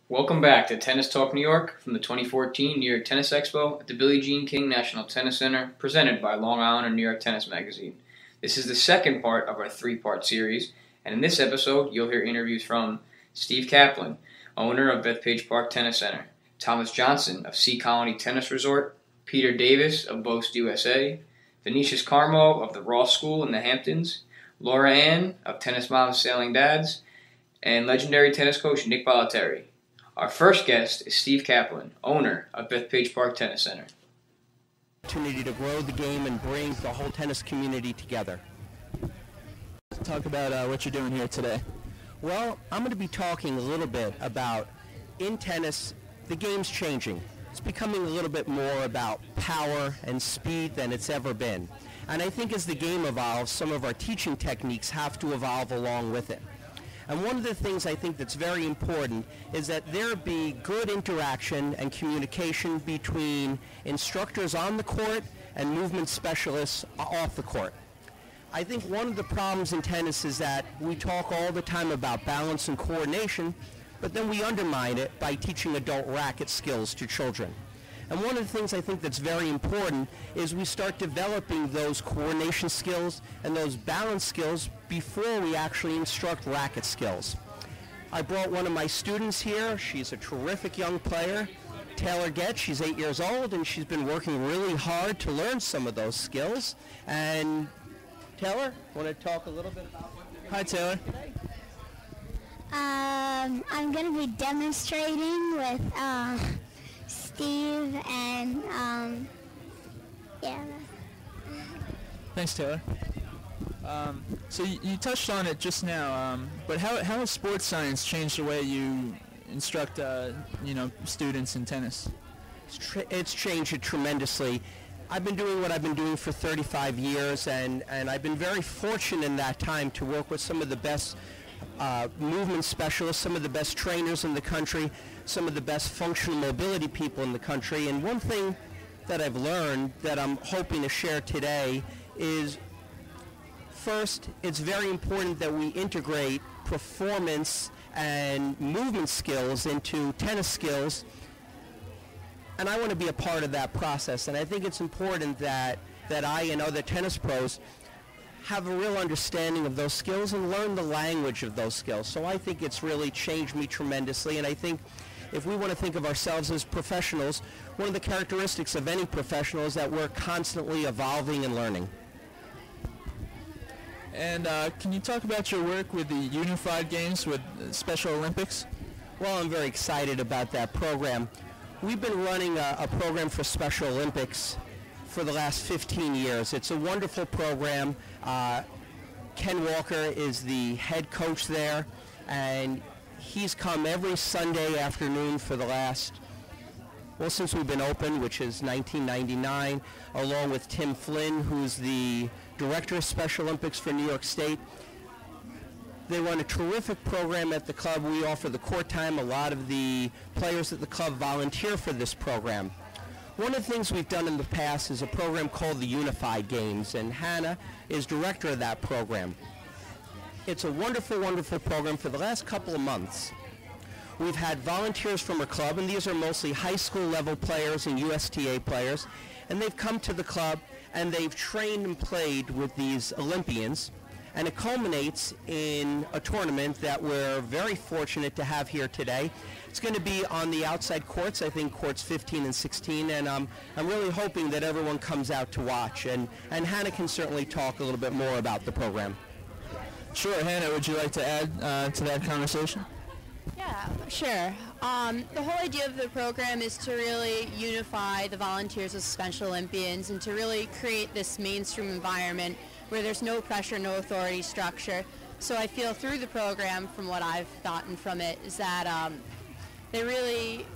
Welcome back to Tennis Talk New York from the 2014 New York Tennis Expo at the Billie Jean King National Tennis Center, presented by Long Island and New York Tennis Magazine. This is the second part of our three-part series, and in this episode you'll hear interviews from Steve Kaplan, owner of Bethpage Park Tennis Center, Thomas Johnston of Sea Colony Tennis Resort, Peter Davis of Boast USA, Vinicius Carmo of the Ross School in the Hamptons, Laura Ann of Tennis Moms Sailing Dads, and legendary tennis coach Nick Bolletieri. Our first guest is Steve Kaplan, owner of Bethpage Park Tennis Center. Opportunity to grow the game and bring the whole tennis community together. Talk about what you're doing here today. Well, I'm going to be talking a little bit about, in tennis, the game's changing. It's becoming a little bit more about power and speed than it's ever been. And I think as the game evolves, some of our teaching techniques have to evolve along with it. And one of the things I think that's very important is that there be good interaction and communication between instructors on the court and movement specialists off the court. I think one of the problems in tennis is that we talk all the time about balance and coordination, but then we undermine it by teaching adult racket skills to children. And one of the things I think that's very important is we start developing those coordination skills and those balance skills before we actually instruct racket skills. I brought one of my students here. She's a terrific young player, Taylor Getz. She's 8 years old, and she's been working really hard to learn some of those skills. And Taylor, want to talk a little bit about what you're Hi, Taylor. today? I'm going to be demonstrating with Steve and yeah. Thanks, Taylor. So you touched on it just now, but how has sports science changed the way you instruct, students in tennis? It's changed it tremendously. I've been doing what I've been doing for 35 years, and I've been very fortunate in that time to work with some of the best movement specialists, some of the best trainers in the country, some of the best functional mobility people in the country. And one thing that I've learned that I'm hoping to share today is, first, it's very important that we integrate performance and movement skills into tennis skills. And I want to be a part of that process. And I think it's important that I and other tennis pros have a real understanding of those skills and learn the language of those skills. So I think it's really changed me tremendously. And I think if we want to think of ourselves as professionals, one of the characteristics of any professional is that we're constantly evolving and learning. And can you talk about your work with the Unified Games with Special Olympics? Well, I'm very excited about that program. We've been running a program for Special Olympics for the last 15 years. It's a wonderful program. Ken Walker is the head coach there, and he's come every Sunday afternoon for the last, since we've been open, which is 1999, along with Tim Flynn, who's the director of Special Olympics for New York State. They run a terrific program at the club. We offer the court time. A lot of the players at the club volunteer for this program. One of the things we've done in the past is a program called the Unified Games, and Hannah is director of that program. It's a wonderful, wonderful program for the last couple of months. We've had volunteers from our club, and these are mostly high school level players and USTA players, and they've come to the club and they've trained and played with these Olympians, and it culminates in a tournament that we're very fortunate to have here today. It's going to be on the outside courts, I think courts 15 and 16, and I'm really hoping that everyone comes out to watch, and Hannah can certainly talk a little bit more about the program. Sure, Hannah, would you like to add to that conversation? Yeah, sure. The whole idea of the program is to really unify the volunteers as Special Olympians and to really create this mainstream environment where there's no pressure, no authority structure. So I feel through the program, from what I've gotten from it, is that they really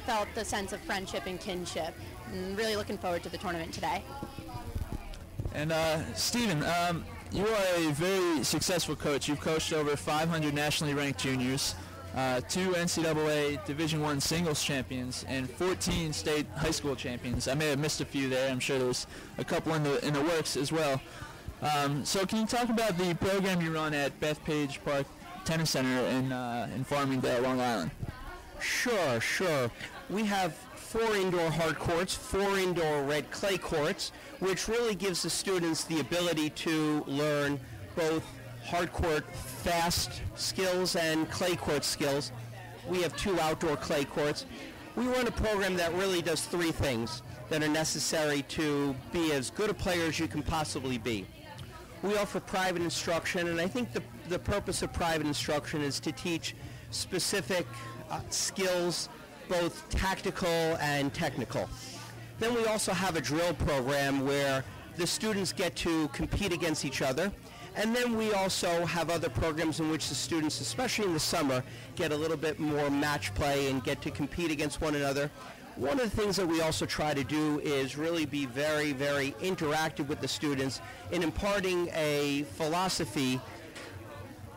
felt the sense of friendship and kinship. And really looking forward to the tournament today. And Stephen, you are a very successful coach. You've coached over 500 nationally ranked juniors, 2 NCAA Division I singles champions, and 14 state high school champions. I may have missed a few there. I'm sure there's a couple in the works as well. So can you talk about the program you run at Bethpage Park Tennis Center in Farmingdale, Long Island? Sure. We have 4 indoor hard courts, 4 indoor red clay courts, which really gives the students the ability to learn both hard court fast skills and clay court skills. We have 2 outdoor clay courts. We run a program that really does 3 things that are necessary to be as good a player as you can possibly be. We offer private instruction, and I think the purpose of private instruction is to teach specific skills, both tactical and technical. Then we also have a drill program where the students get to compete against each other. And then we also have other programs in which the students, especially in the summer, get a little bit more match play and get to compete against one another. One of the things that we also try to do is really be very, very interactive with the students in imparting a philosophy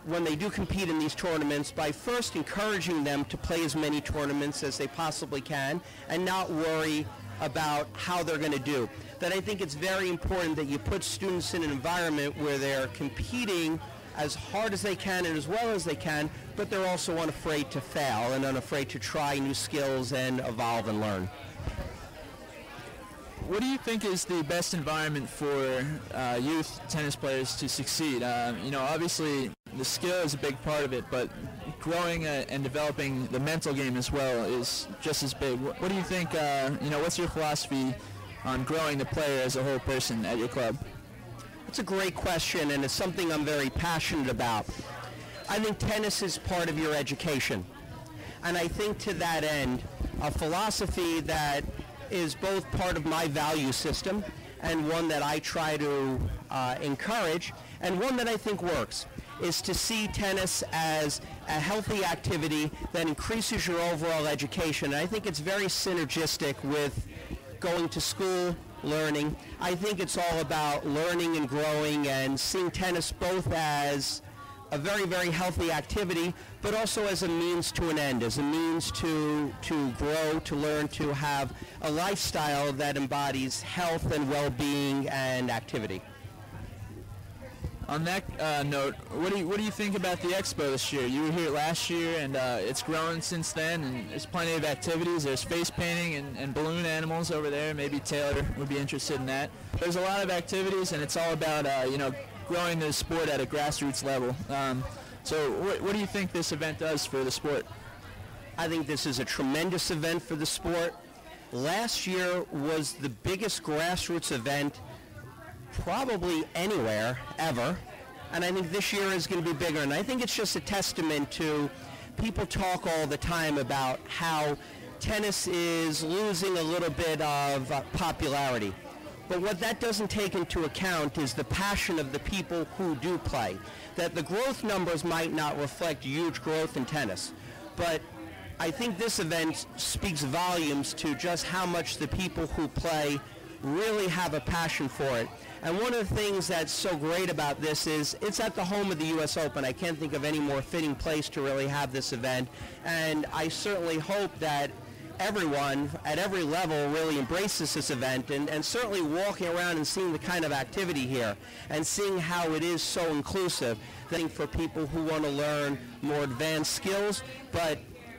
when they do compete in these tournaments by first encouraging them to play as many tournaments as they possibly can and not worry about how they're going to do. That I think it's very important that you put students in an environment where they're competing as hard as they can and as well as they can, but they're also unafraid to fail and unafraid to try new skills and evolve and learn. What do you think is the best environment for youth tennis players to succeed? Obviously the skill is a big part of it, but growing and developing the mental game as well is just as big. What do you think, what's your philosophy on growing the player as a whole person at your club? That's a great question, and it's something I'm very passionate about. I think tennis is part of your education. And I think to that end, a philosophy that is both part of my value system and one that I try to encourage, and one that I think works, is to see tennis as a healthy activity that increases your overall education. And I think it's very synergistic with going to school, learning. I think it's all about learning and growing and seeing tennis both as a very, very healthy activity, but also as a means to an end, as a means to grow, to learn, to have a lifestyle that embodies health and well-being and activity. On that note, what do you think about the expo this year? You were here last year, and it's grown since then, and there's plenty of activities. There's face painting and balloon animals over there. Maybe Taylor would be interested in that. There's a lot of activities, and it's all about growing the sport at a grassroots level. So what do you think this event does for the sport? I think this is a tremendous event for the sport. Last year was the biggest grassroots event probably anywhere, ever. And I think this year is going to be bigger. And I think it's just a testament to people talk all the time about how tennis is losing a little bit of popularity. But what that doesn't take into account is the passion of the people who do play. That the growth numbers might not reflect huge growth in tennis, but I think this event speaks volumes to just how much the people who play really have a passion for it. And one of the things that's so great about this is it's at the home of the U.S. Open. I can't think of any more fitting place to really have this event. And I certainly hope that everyone at every level really embraces this event, and certainly walking around and seeing the kind of activity here and seeing how it is so inclusive, for people who want to learn more advanced skills. But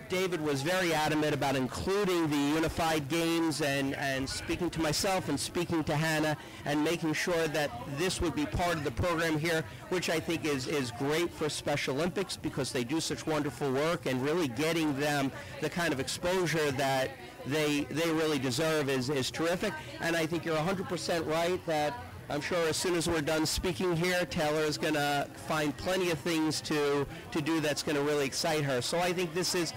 David was very adamant about including the unified games and speaking to myself and speaking to Hannah and making sure that this would be part of the program here, which I think is great for Special Olympics because they do such wonderful work, and really getting them the kind of exposure that they really deserve is terrific. And I think you're 100% right that I'm sure as soon as we're done speaking here, Taylor is going to find plenty of things to do that's going to really excite her. So I think this is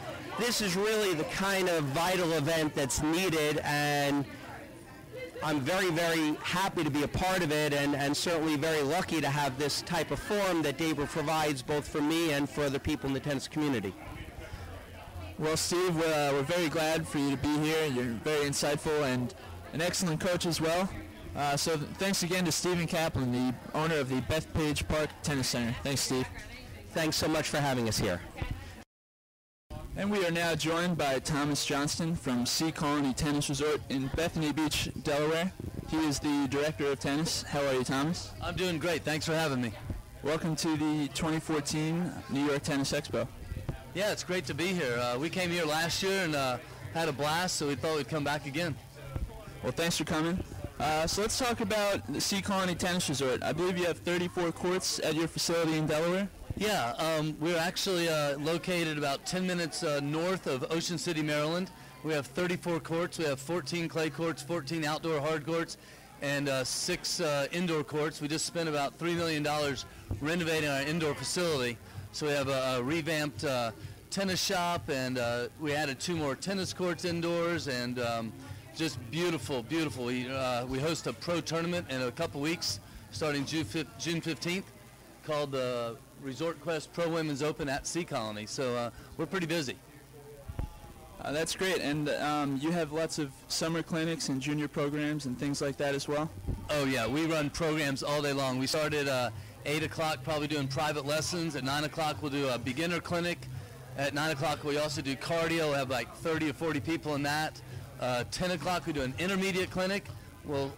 really the kind of vital event that's needed, and I'm very, very happy to be a part of it, and certainly very lucky to have this type of forum that David provides both for me and for other people in the tennis community. Well, Steve, we're very glad for you to be here. You're very insightful and an excellent coach as well. So thanks again to Stephen Kaplan, the owner of the Bethpage Park Tennis Center. Thanks, Steve. Thanks so much for having us here. And we are now joined by Thomas Johnston from Sea Colony Tennis Resort in Bethany Beach, Delaware. He is the director of tennis. How are you, Thomas? I'm doing great. Thanks for having me. Welcome to the 2014 New York Tennis Expo. Yeah, it's great to be here. We came here last year and had a blast, so we thought we'd come back again. Well, thanks for coming. So let's talk about the Sea Colony Tennis Resort. I believe you have 34 courts at your facility in Delaware. Yeah, we're actually located about 10 minutes north of Ocean City, Maryland. We have 34 courts. We have 14 clay courts, 14 outdoor hard courts, and 6 indoor courts. We just spent about $3 million renovating our indoor facility. So we have a revamped tennis shop, and we added 2 more tennis courts indoors, and just beautiful, beautiful. We host a pro tournament in a couple weeks, starting June 15th, called the Resort Quest Pro Women's Open at Sea Colony. So we're pretty busy. That's great, and you have lots of summer clinics and junior programs and things like that as well? Oh yeah, we run programs all day long. We start at 8 o'clock probably doing private lessons. At 9 o'clock we'll do a beginner clinic. At 9 o'clock we also do cardio. We'll have like 30 or 40 people in that. 10 o'clock we do an intermediate clinic.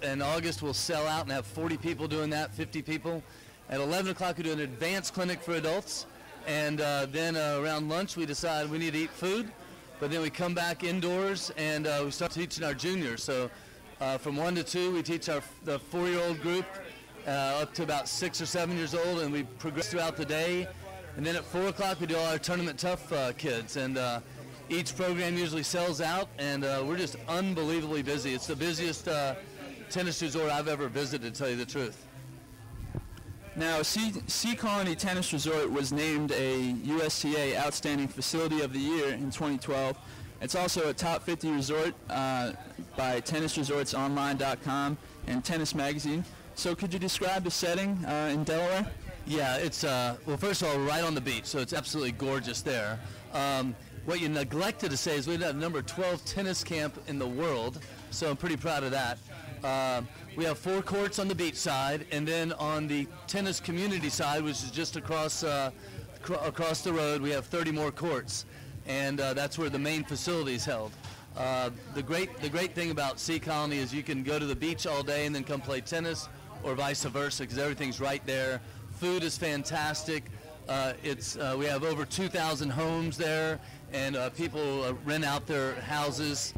In August we'll sell out and have 40 people doing that, 50 people. At 11 o'clock we do an advanced clinic for adults. And then around lunch we decide we need to eat food. But then we come back indoors and we start teaching our juniors. So from 1 to 2 we teach the 4-year-old group up to about 6 or 7 years old, and we progress throughout the day. And then at 4 o'clock we do all our tournament tough kids, and each program usually sells out, and we're just unbelievably busy. It's the busiest tennis resort I've ever visited, to tell you the truth. Now, Sea Colony Tennis Resort was named a USTA Outstanding Facility of the Year in 2012. It's also a top 50 resort by tennisresortsonline.com and Tennis Magazine. So could you describe the setting in Delaware? Yeah, it's, well, first of all, we're right on the beach, so it's absolutely gorgeous there. What you neglected to say is we have number 12 tennis camp in the world, so I'm pretty proud of that. We have 4 courts on the beach side, and then on the tennis community side, which is just across the road, we have 30 more courts, and that's where the main facility is held. The great thing about Sea Colony is you can go to the beach all day and then come play tennis, or vice versa, because everything's right there. Food is fantastic. We have over 2,000 homes there, and people rent out their houses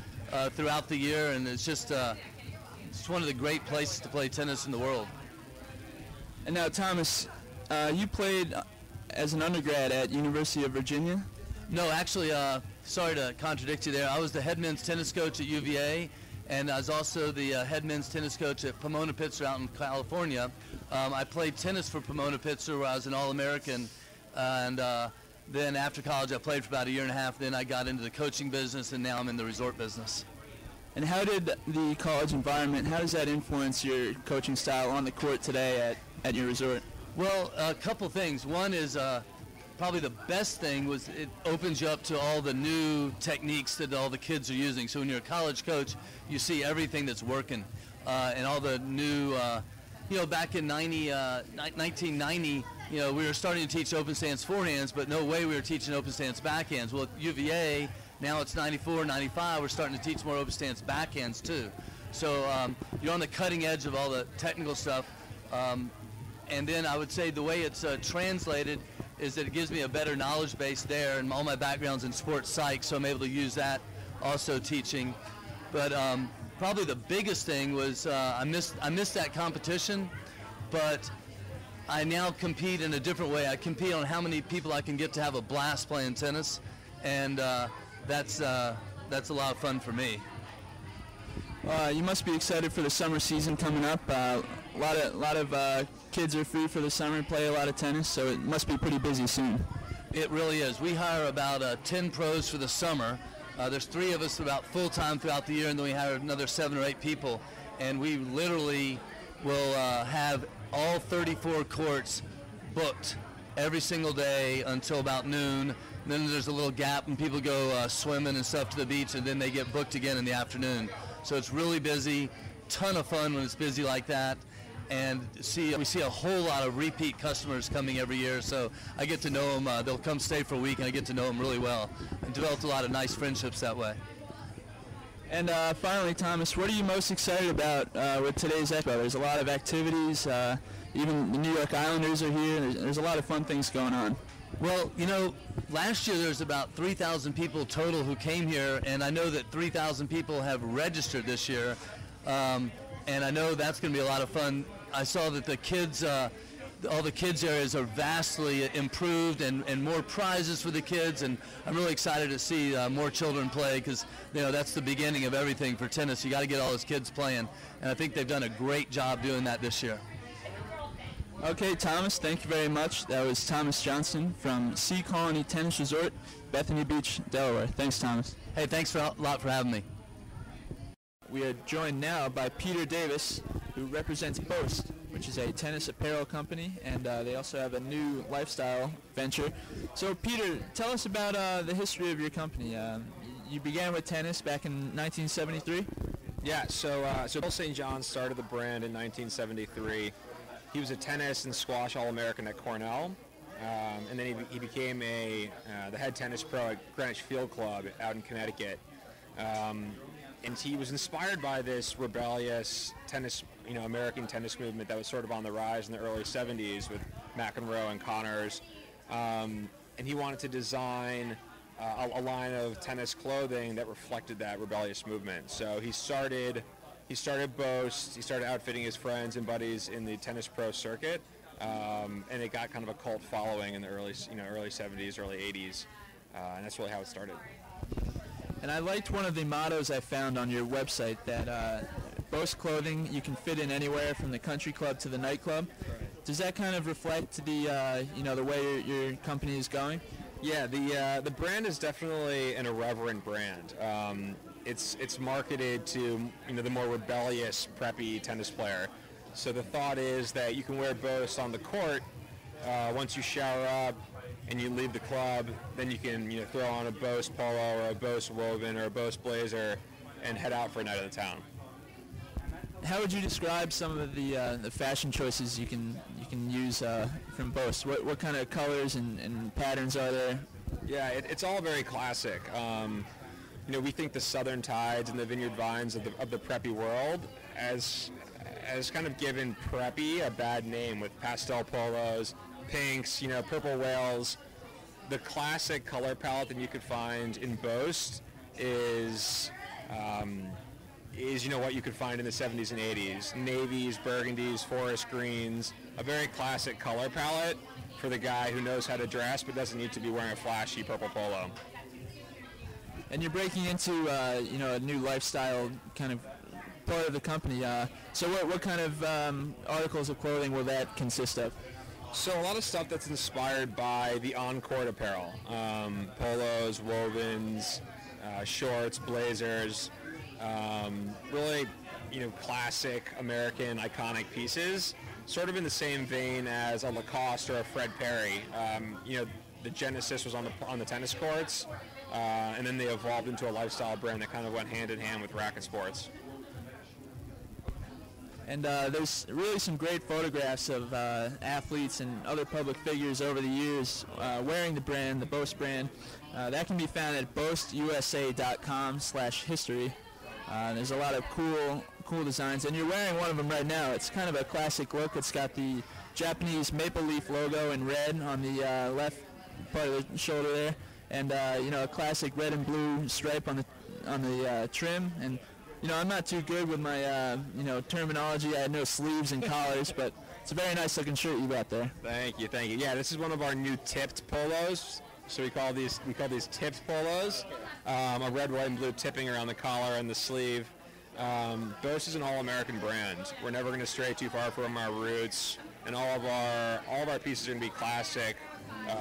throughout the year, and it's just it's one of the great places to play tennis in the world. And now, Thomas, you played as an undergrad at University of Virginia? No, actually, sorry to contradict you there. I was the head men's tennis coach at UVA, and I was also the head men's tennis coach at Pomona-Pitzer out in California. I played tennis for Pomona-Pitzer, where I was an All-American, and then after college I played for about a year and a half. Then I got into the coaching business, and now I'm in the resort business. And how did the college environment, how does that influence your coaching style on the court today at your resort? Well, a couple things. One is probably the best thing was it opens you up to all the new techniques that all the kids are using. So when you're a college coach, you see everything that's working and all the new, back in 1990, we were starting to teach open stance forehands, but no way we were teaching open stance backhands. Well, at UVA, now it's 94, 95, we're starting to teach more open stance backhands too. So you're on the cutting edge of all the technical stuff. And then I would say the way it's translated is that it gives me a better knowledge base there, and all my background's in sports psych, so I'm able to use that also teaching. But probably the biggest thing was I missed that competition, but I now compete in a different way. I compete on how many people I can get to have a blast playing tennis, and that's a lot of fun for me. You must be excited for the summer season coming up. A lot of kids are free for the summer, play a lot of tennis, so it must be pretty busy soon. It really is. We hire about 10 pros for the summer. There's 3 of us about full-time throughout the year, and then we hire another 7 or 8 people, and we literally will have all 34 courts booked every single day until about noon. And then there's a little gap, and people go swimming and stuff to the beach, and then they get booked again in the afternoon. So it's really busy, ton of fun when it's busy like that. And we see a whole lot of repeat customers coming every year, so I get to know them. They'll come stay for a week, and I get to know them really well. And developed a lot of nice friendships that way. And finally, Thomas, what are you most excited about with today's Expo? There's a lot of activities. Even the New York Islanders are here. There's a lot of fun things going on. Well, you know, last year there was about 3,000 people total who came here, and I know that 3,000 people have registered this year, and I know that's going to be a lot of fun. I saw that the kids, all the kids areas are vastly improved, and more prizes for the kids, and I'm really excited to see more children play, because you know that's the beginning of everything for tennis. You got to get all those kids playing, and I think they've done a great job doing that this year. Okay, Thomas, thank you very much. That was Thomas Johnston from Sea Colony Tennis Resort, Bethany Beach, Delaware. Thanks, Thomas. Hey, thanks a lot for having me. We are joined now by Peter Davis, who represents Boast, which is a tennis apparel company, and they also have a new lifestyle venture. So, Peter, tell us about the history of your company. You began with tennis back in 1973? Yeah, so Bill St. John started the brand in 1973. He was a tennis and squash All-American at Cornell, and then he became the head tennis pro at Greenwich Field Club out in Connecticut. And he was inspired by this rebellious tennis, American tennis movement that was sort of on the rise in the early 70s with McEnroe and Connors. And he wanted to design a line of tennis clothing that reflected that rebellious movement. So he started Boast. He started outfitting his friends and buddies in the tennis pro circuit, and it got kind of a cult following in the early 70s, early 80s, and that's really how it started. And I liked one of the mottos I found on your website, that Boast clothing you can fit in anywhere from the country club to the nightclub. Right. Does that kind of reflect the the way your company is going? Yeah, the brand is definitely an irreverent brand. It's marketed to the more rebellious, preppy tennis player. So the thought is that you can wear Boast on the court. Once you shower up and you leave the club, then you can throw on a Boast polo or a Boast woven or a Boast blazer and head out for a night of the town. How would you describe some of the fashion choices you can use from Boast? What kind of colors and patterns are there? Yeah, it's all very classic. We think the Southern Tides and the Vineyard Vines of the preppy world has kind of given preppy a bad name with pastel polos, pinks, purple whales. The classic color palette that you could find in Boast is what you could find in the 70s and 80s. Navies, burgundies, forest greens, a very classic color palette for the guy who knows how to dress but doesn't need to be wearing a flashy purple polo. And you're breaking into a new lifestyle kind of part of the company. So what kind of articles of clothing will that consist of? So a lot of stuff that's inspired by the on-court apparel. Polos, wovens, shorts, blazers, really classic American iconic pieces, sort of in the same vein as a Lacoste or a Fred Perry. The genesis was on the tennis courts, and then they evolved into a lifestyle brand that kind of went hand in hand with racket sports. And there's really some great photographs of athletes and other public figures over the years wearing the brand, the Boast brand. That can be found at boastusa.com/history. There's a lot of cool designs, and you're wearing one of them right now. It's kind of a classic look. It's got the Japanese maple leaf logo in red on the left part of the shoulder there, and a classic red and blue stripe on the trim. And I'm not too good with my terminology. I had no sleeves and collars, but it's a very nice looking shirt you got there. Thank you. Yeah, this is one of our new tipped polos. So we call these tipped polos. A red, white, and blue tipping around the collar and the sleeve. Boast is an all-American brand. We're never going to stray too far from our roots, and all of our pieces are going to be classic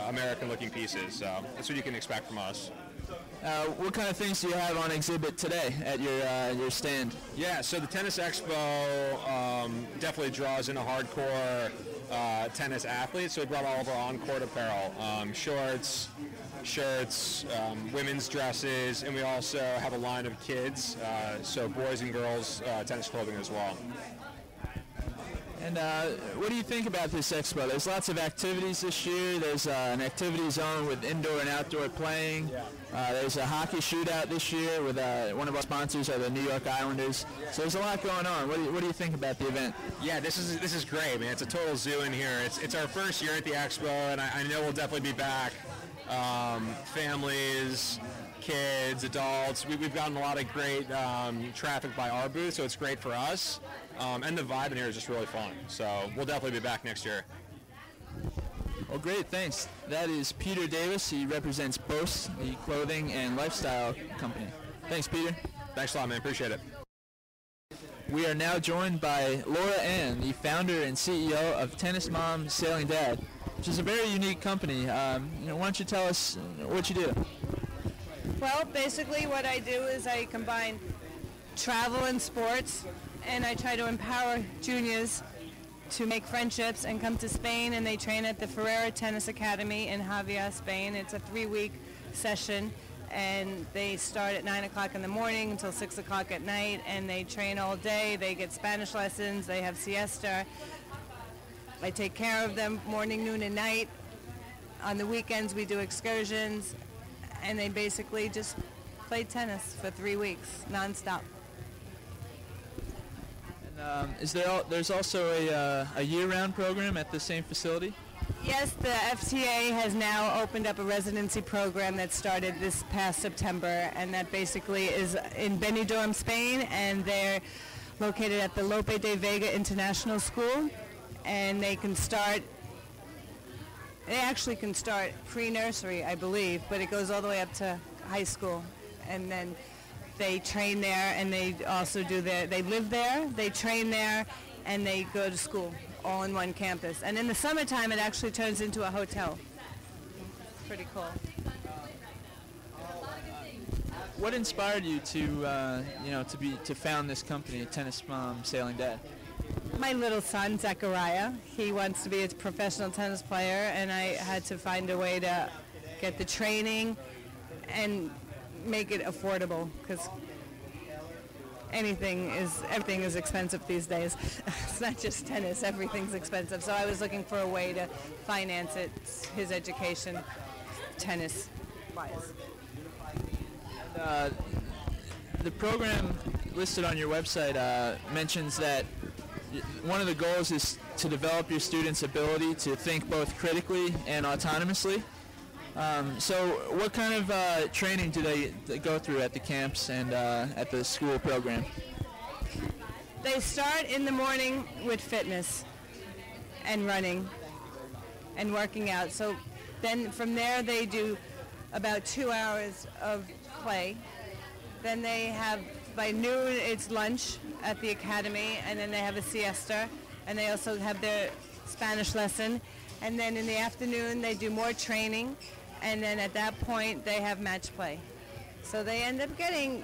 American-looking pieces. So that's what you can expect from us. What kind of things do you have on exhibit today at your stand? Yeah, so the Tennis Expo definitely draws in a hardcore tennis athlete, so we brought all of our on-court apparel, shorts, shirts, women's dresses, and we also have a line of kids, so boys and girls tennis clothing as well. And what do you think about this expo? There's lots of activities this year. There's an activity zone with indoor and outdoor playing. There's a hockey shootout this year with one of our sponsors are the New York Islanders. So there's a lot going on. What do you think about the event? Yeah, this is great, man. It's a total zoo in here. It's our first year at the expo, and I know we'll definitely be back. Families, kids, adults. We've gotten a lot of great traffic by our booth, so it's great for us. And the vibe in here is just really fun. So we'll definitely be back next year. Well, great, thanks. That is Peter Davis. He represents Boast, the clothing and lifestyle company. Thanks, Peter. Thanks a lot, man. Appreciate it. We are now joined by Laura Ann, the founder and CEO of Tennis Mom, Sailing Dad, which is a very unique company. Why don't you tell us what you do? Well, basically what I do is I combine travel and sports, and I try to empower juniors to make friendships and come to Spain, and they train at the Ferrera Tennis Academy in Javier, Spain. It's a 3-week session, and they start at 9 o'clock in the morning until 6 o'clock at night, and they train all day. They get Spanish lessons. They have siesta. I take care of them morning, noon, and night. On the weekends, we do excursions, and they basically just play tennis for 3 weeks, nonstop. There's also a year-round program at the same facility? Yes, the FTA has now opened up a residency program that started this past September, and that basically is in Benidorm, Spain, and they're located at the Lope de Vega International School, and they actually can start pre-nursery, I believe, but it goes all the way up to high school, and then they train there, and they also they live there, they train there, and they go to school, all in one campus. And in the summertime, it actually turns into a hotel. It's pretty cool. What inspired you to found this company, Tennis Mom, Sailing Dad? My little son, Zachariah, he wants to be a professional tennis player, and I had to find a way to get the training and make it affordable, because everything is expensive these days. It's not just tennis, everything's expensive. So I was looking for a way to finance his education, tennis-wise. The program listed on your website mentions that one of the goals is to develop your students' ability to think both critically and autonomously. So what kind of training do they go through at the camps and at the school program? They start in the morning with fitness and running and working out. So then from there they do about 2 hours of play. Then they have, by noon it's lunch at the academy, and then they have a siesta, and they also have their Spanish lesson. And then in the afternoon they do more training, and then at that point they have match play. So they end up getting,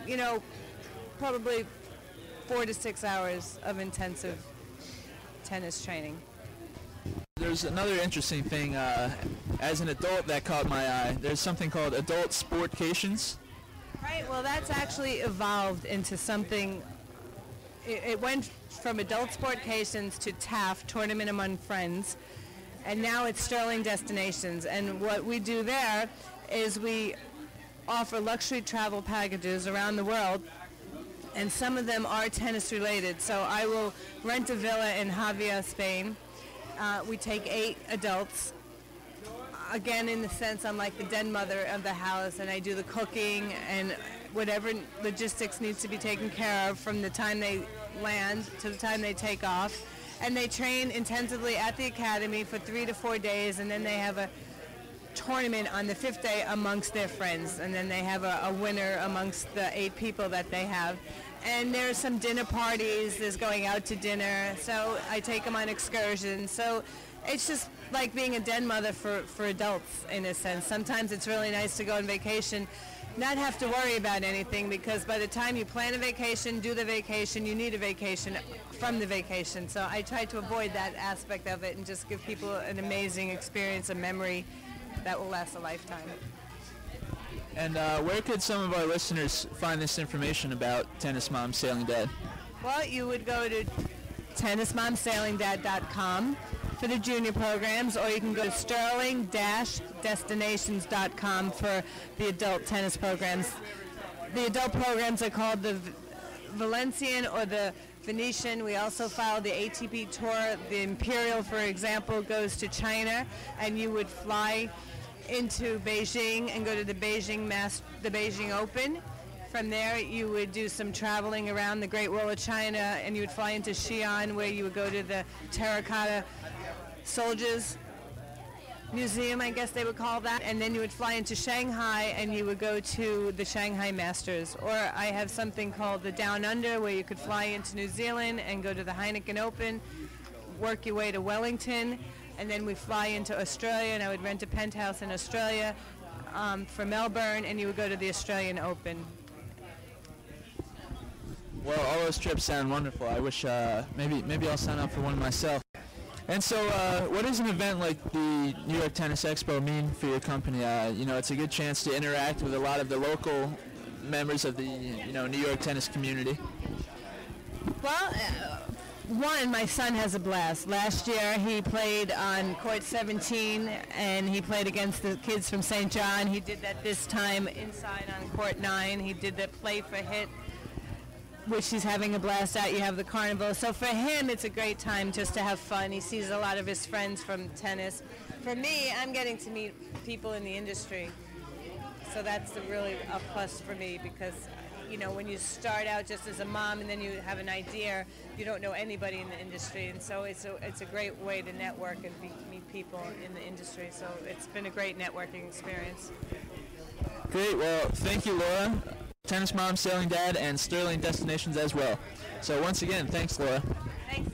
probably 4 to 6 hours of intensive tennis training. There's another interesting thing, as an adult, that caught my eye. There's something called adult sportcations. Right, well that's actually evolved into something, it went from adult sportcations to TAF, Tournament Among Friends, and now it's Sterling Destinations. And what we do there is we offer luxury travel packages around the world, and some of them are tennis related. So I will rent a villa in Javier, Spain. We take 8 adults. Again, in the sense I'm like the den mother of the house, and I do the cooking and whatever logistics needs to be taken care of from the time they land to the time they take off. And they train intensively at the academy for 3 to 4 days, and then they have a tournament on the 5th day amongst their friends, and then they have a winner amongst the 8 people that they have. And there's some dinner parties, there's going out to dinner, so I take them on excursions. So it's just like being a den mother for adults, in a sense. Sometimes it's really nice to go on vacation, not have to worry about anything, because by the time you plan a vacation, do the vacation, you need a vacation from the vacation. So I try to avoid that aspect of it and just give people an amazing experience, a memory that will last a lifetime. And where could some of our listeners find this information about Tennis Mom, Sailing Dad? Well, you would go to tennismomsailingdad.com for the junior programs, or you can go to sterling-destinations.com for the adult tennis programs. The adult programs are called the Valencian or the Venetian. We also follow the ATP Tour. The Imperial, for example, goes to China, and you would fly into Beijing and go to the Beijing Open. From there, you would do some traveling around the Great Wall of China, and you would fly into Xi'an, where you would go to the Terracotta Soldiers Museum, I guess they would call that, and then you would fly into Shanghai, and you would go to the Shanghai Masters. Or I have something called the Down Under, where you could fly into New Zealand and go to the Heineken Open, work your way to Wellington, and then we fly into Australia, and I would rent a penthouse in Australia for Melbourne, and you would go to the Australian Open. Well, all those trips sound wonderful. I wish maybe I'll sign up for one myself. And so, what does an event like the New York Tennis Expo mean for your company? You know, it's a good chance to interact with a lot of the local members of the New York tennis community. Well, one, my son has a blast. Last year he played on court 17, and he played against the kids from St. John. He did that this time inside on court 9. He did the play for hit, which he's having a blast at. You have the carnival. So for him, it's a great time just to have fun. He sees a lot of his friends from tennis. For me, I'm getting to meet people in the industry. So that's really a plus for me, because when you start out just as a mom and then you have an idea, you don't know anybody in the industry. And so it's a great way to network and meet people in the industry. So it's been a great networking experience. Great. Well, thank you, Laura. Tennis Mom, Sailing Dad, and Sterling Destinations as well. So once again, thanks, Laura. Thanks.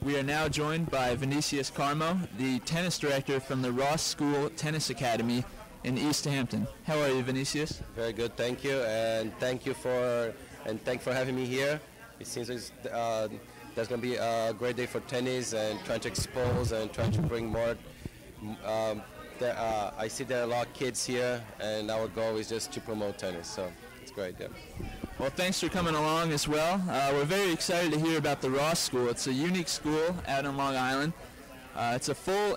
We are now joined by Vinicius Carmo, the tennis director from the Ross School Tennis Academy in East Hampton. How are you, Vinicius? Very good, thank you, and thank you for having me here. It seems there's going to be a great day for tennis, and trying to expose and trying to bring more. I see there are a lot of kids here, and our goal is just to promote tennis, so it's great. Yeah. Well, thanks for coming along as well. We're very excited to hear about the Ross School. It's a unique school out on Long Island. It has a full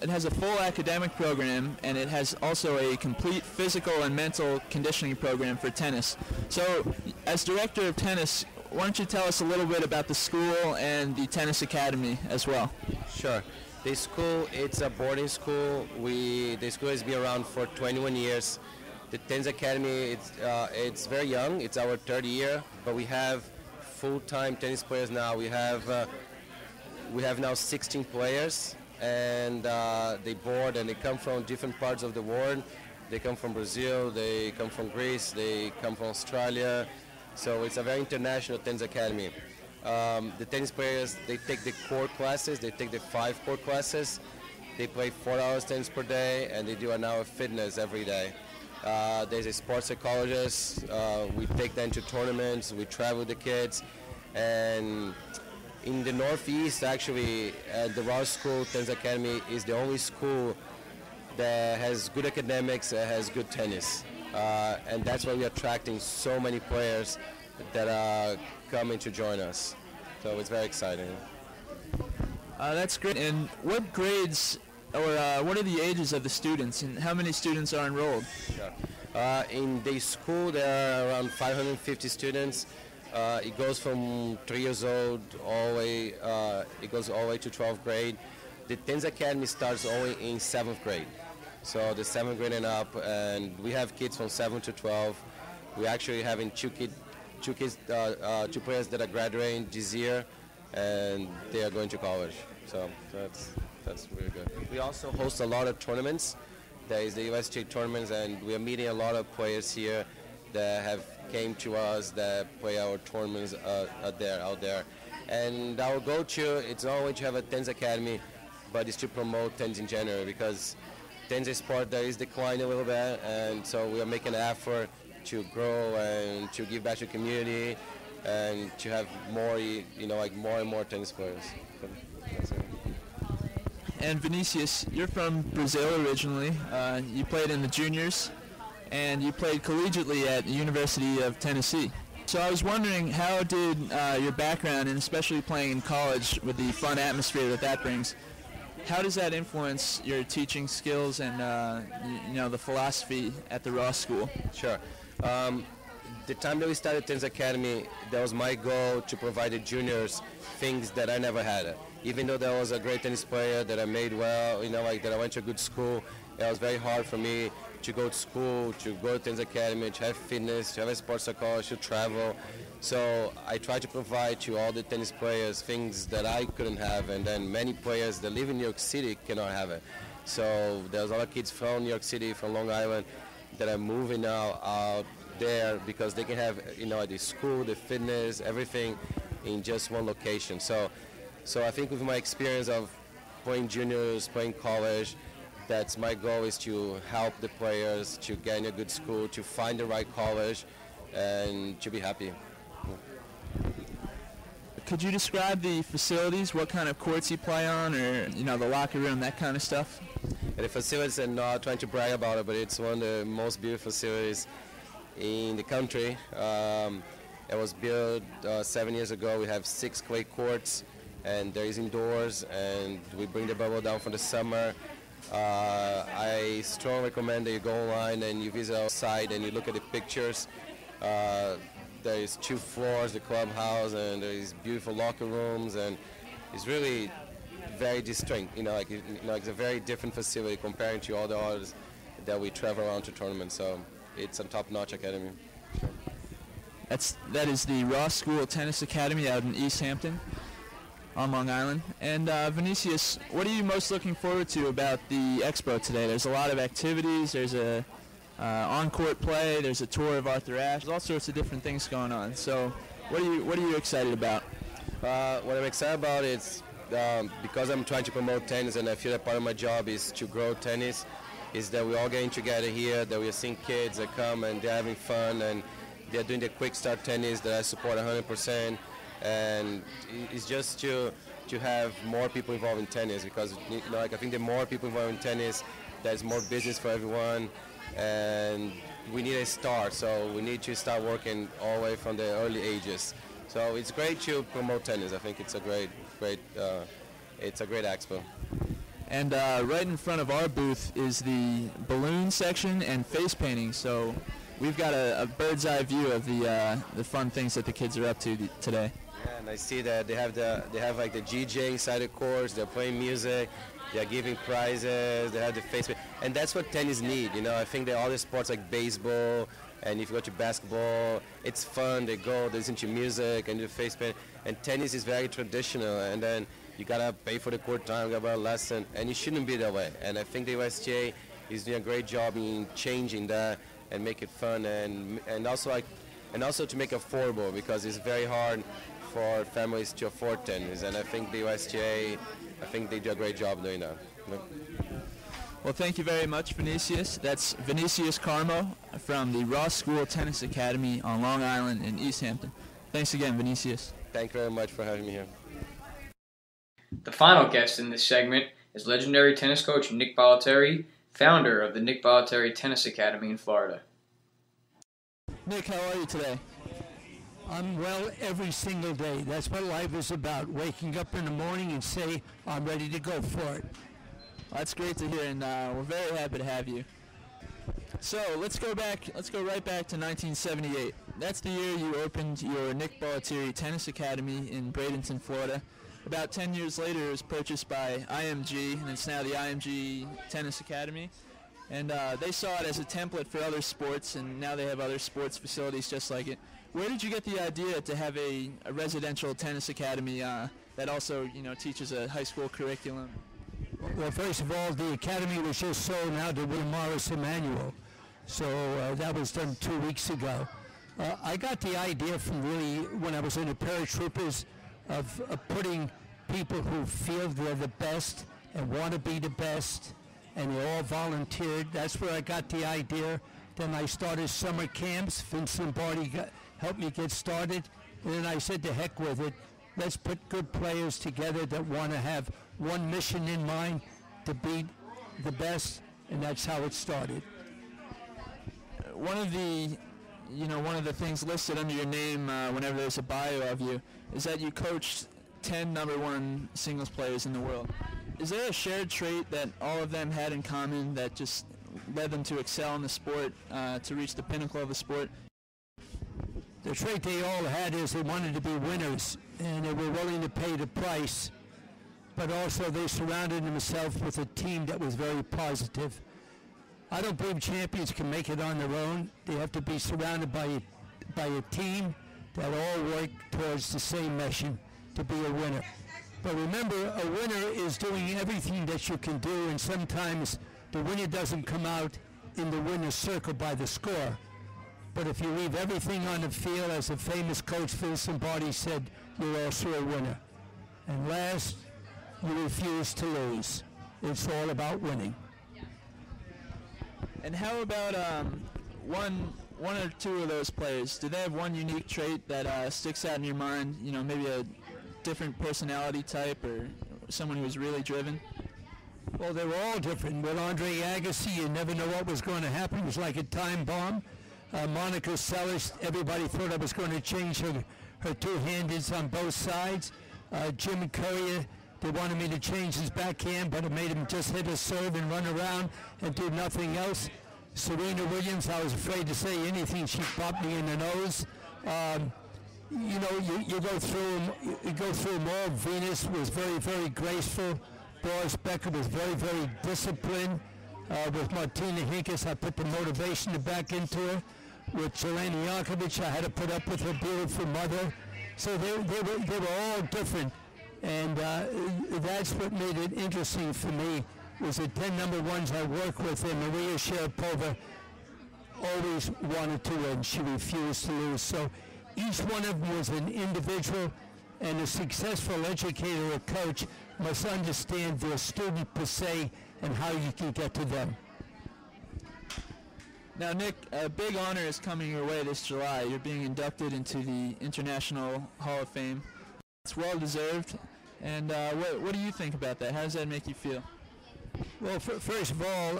academic program, and it has also a complete physical and mental conditioning program for tennis. So, as director of tennis, why don't you tell us a little bit about the school and the tennis academy as well? Sure. The school, it's a boarding school. The school has been around for 21 years. The Tennis Academy, it's very young. It's our third year, but we have full-time tennis players now. We have now 16 players, and they board, and they come from different parts of the world. They come from Brazil, they come from Greece, they come from Australia. So it's a very international tennis academy. The tennis players, they take the core classes, they take the 5 core classes. They play 4 hours tennis per day, and they do an hour of fitness every day. There's a sports psychologist. We take them to tournaments, we travel with the kids. And in the Northeast, actually, the Ross School Tennis Academy is the only school that has good academics, that has good tennis. And that's why we're attracting so many players that are coming to join us. So it's very exciting. That's great. And what grades or what are the ages of the students, and how many students are enrolled? Sure. In the school, there are around 550 students. It goes from 3 years old all the way. It goes all the way to 12th grade. The Tennis Academy starts only in 7th grade. So the 7th grade and up, and we have kids from 7 to 12. We're actually having two players that are graduating this year, and they are going to college. So that's really good. We also host a lot of tournaments. There is the USTA tournaments, and we are meeting a lot of players here that have came to us that play our tournaments out there. And our go-to, it's not only to have a tennis academy, but it's to promote tennis in general, because tennis is sport that is declining a little bit, and so we are making an effort to grow and to give back to the community and to have more, more and more tennis players. And Vinicius, you're from Brazil originally. You played in the juniors, and you played collegiately at the University of Tennessee. So So I was wondering, how did your background, and especially playing in college with the fun atmosphere that brings, how does that influence your teaching skills and the philosophy at the Ross School? Sure. The time that we started Tennis Academy, that was my goal to provide the juniors things that I never had. Even though I was a great tennis player, that I made well, that I went to a good school, it was very hard for me to go to school, to go to Tennis Academy, to have fitness, to have a sports psychologist, to travel. So I tried to provide to all the tennis players things that I couldn't have, and then many players that live in New York City cannot have it. So there's a lot of kids from New York City, from Long Island, that are moving now out there because they can have, the school, the fitness, everything in just one location. So I think with my experience of playing juniors, playing college, that's my goal, is to help the players to get in a good school, to find the right college, and to be happy. Could you describe the facilities, what kind of courts you play on, or the locker room, that kind of stuff? The facilities, I'm not trying to brag about it, but it's one of the most beautiful facilities in the country. It was built 7 years ago. We have 6 clay courts, and there is indoors, and we bring the bubble down for the summer. I strongly recommend that you go online and you visit our site and you look at the pictures. There is 2 floors, the clubhouse, and there is beautiful locker rooms, and it's really very distinct. It's a very different facility comparing to all the others that we travel around to tournaments. So it's a top-notch academy. That is the Ross School Tennis Academy out in East Hampton on Long Island. And Vinicius, what are you most looking forward to about the expo today? There's a lot of activities. There's a on-court play. There's a tour of Arthur Ashe. There's all sorts of different things going on. So what are you excited about? What I'm excited about is because I'm trying to promote tennis, and I feel that part of my job is to grow tennis, is that we're all getting together here, that we're seeing kids that come and they're having fun, and they're doing the quick start tennis that I support 100%. And it's just to have more people involved in tennis, because I think the more people involved in tennis, there's more business for everyone, and we need a start. So we need to start working all the way from the early ages. So it's great to promote tennis. I think it's a great expo. And right in front of our booth is the balloon section and face painting. So we've got a bird's eye view of the fun things that the kids are up to today. Yeah, and I see that they have like the DJ inside the course. They're playing music. They're giving prizes. They have the face paint, and that's what tennis need. I think that all the sports like baseball, and if you go to basketball, it's fun. They listen to music and do face paint. And tennis is very traditional, and then you gotta pay for the court time, you gotta buy a lesson, and it shouldn't be that way. And I think the USTA is doing a great job in changing that and make it fun, and also to make it affordable, because it's very hard for families to afford tennis. And I think the USTA, they do a great job doing that. Well, thank you very much, Vinicius. That's Vinicius Carmo from the Ross School Tennis Academy on Long Island in East Hampton. Thanks again, Vinicius. Thank you very much for having me here. The final guest in this segment is legendary tennis coach Nick Bolletieri, founder of the Nick Bolletieri Tennis Academy in Florida. Nick, how are you today? I'm well every single day. That's what life is about, waking up in the morning and say, I'm ready to go for it. Well, that's great to hear, and we're very happy to have you. So let's go right back to 1978. That's the year you opened your Nick Bolletieri Tennis Academy in Bradenton, Florida. About 10 years later, it was purchased by IMG, and it's now the IMG Tennis Academy. And they saw it as a template for other sports, and now they have other sports facilities just like it. Where did you get the idea to have a residential tennis academy that also, teaches a high school curriculum? Well, first of all, the academy was just sold now to Will Morris Emanuel. So that was done 2 weeks ago. I got the idea from really when I was in the paratroopers of putting people who feel they're the best and want to be the best, and they all volunteered. That's where I got the idea. Then I started summer camps. Vincent Barty helped me get started. And then I said, to heck with it. Let's put good players together that want to have one mission in mind, to be the best, and that's how it started. One of the you know, one of the things listed under your name whenever there's a bio of you is that you coached 10 number one singles players in the world. Is there a shared trait that all of them had in common that just led them to excel in the sport, to reach the pinnacle of the sport? The trait they all had is they wanted to be winners, and they were willing to pay the price, but also they surrounded themselves with a team that was very positive. I don't believe champions can make it on their own. They have to be surrounded by a team that all work towards the same mission, to be a winner. But remember, a winner is doing everything that you can do, and sometimes the winner doesn't come out in the winner's circle by the score. But if you leave everything on the field, as a famous coach, Phil Lombardi, said, you're also a winner. And last, you refuse to lose. It's all about winning. And how about one or two of those players? Do they have one unique trait that sticks out in your mind? You know, maybe a different personality type or someone who's really driven? Well, they were all different. With Andre Agassi, you never know what was going to happen. It was like a time bomb. Monica Seles, everybody thought I was going to change her two-handeds on both sides. Jim Courier, they wanted me to change his backhand, but it made him just hit a serve and run around and do nothing else. Serena Williams, I was afraid to say anything. She popped me in the nose. You know, you go through them all. Venus was very, very graceful. Boris Becker was very, very disciplined. With Martina Hingis, I put the motivation back into her. With Jelena Jankovic, I had to put up with her beautiful mother. So they were all different. And that's what made it interesting for me, was the 10 number ones I worked with, and Maria Sharapova always wanted to win. She refused to lose. So each one of them was an individual, and a successful educator or coach must understand their student per se and how you can get to them. Now, Nick, a big honor is coming your way this July. You're being inducted into the International Hall of Fame. It's well-deserved. And what do you think about that? How does that make you feel? Well, first of all,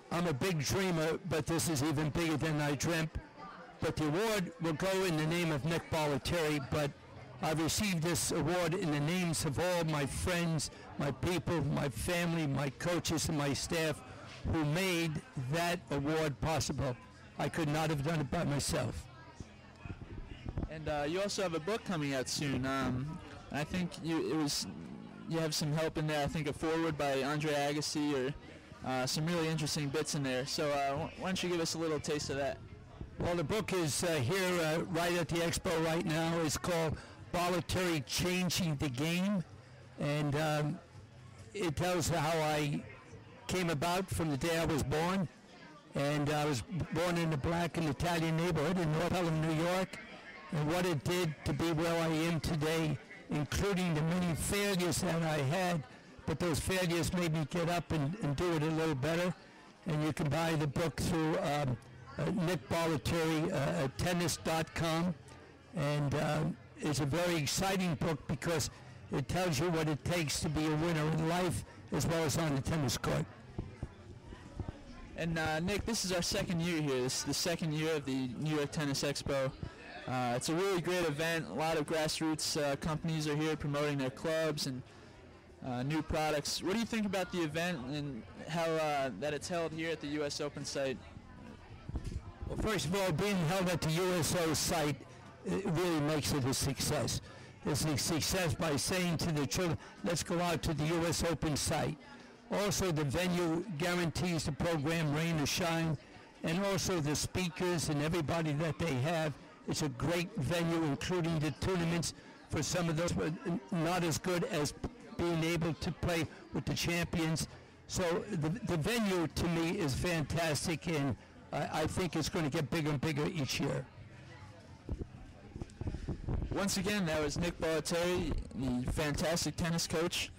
I'm a big dreamer, but this is even bigger than I dreamt. But the award will go in the name of Nick Bolletieri, but I've received this award in the names of all my friends, my people, my family, my coaches, and my staff who made that award possible. I could not have done it by myself. And you also have a book coming out soon. I think you have some help in there. I think a foreword by Andre Agassi, or some really interesting bits in there. So why don't you give us a little taste of that? Well, the book is here right at the expo right now. It's called Bolletieri Changing the Game, and it tells how I came about from the day I was born. And I was born in a black and Italian neighborhood in North Harlem, New York, and what it did to be where I am today, including the many failures that I had, but those failures made me get up and do it a little better. And you can buy the book through Nick Bolletieri, tennis.com, and it's a very exciting book because it tells you what it takes to be a winner in life as well as on the tennis court. And Nick, this is our second year here. This is the second year of the New York Tennis Expo. It's a really great event. A lot of grassroots companies are here promoting their clubs and new products. What do you think about the event and how that it's held here at the U.S. Open site? Well, first of all, being held at the USO site, it really makes it a success. It's a success by saying to the children, let's go out to the U.S. Open site. Also, the venue guarantees the program rain or shine, and also the speakers and everybody that they have. It's a great venue, including the tournaments for some of those not as good as being able to play with the champions. So the venue, to me, is fantastic, and I think it's going to get bigger and bigger each year. Once again, that was Nick Bolletieri, the fantastic tennis coach.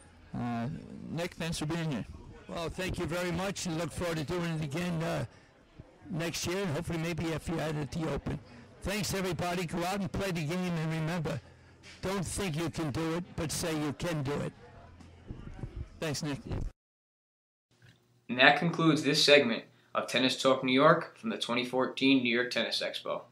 Nick, thanks for being here. Well, thank you very much, and look forward to doing it again next year, and hopefully maybe if you're at the Open. Thanks, everybody. Go out and play the game, and remember, don't think you can do it, but say you can do it. Thanks, Nick. And that concludes this segment of Tennis Talk New York from the 2014 New York Tennis Expo.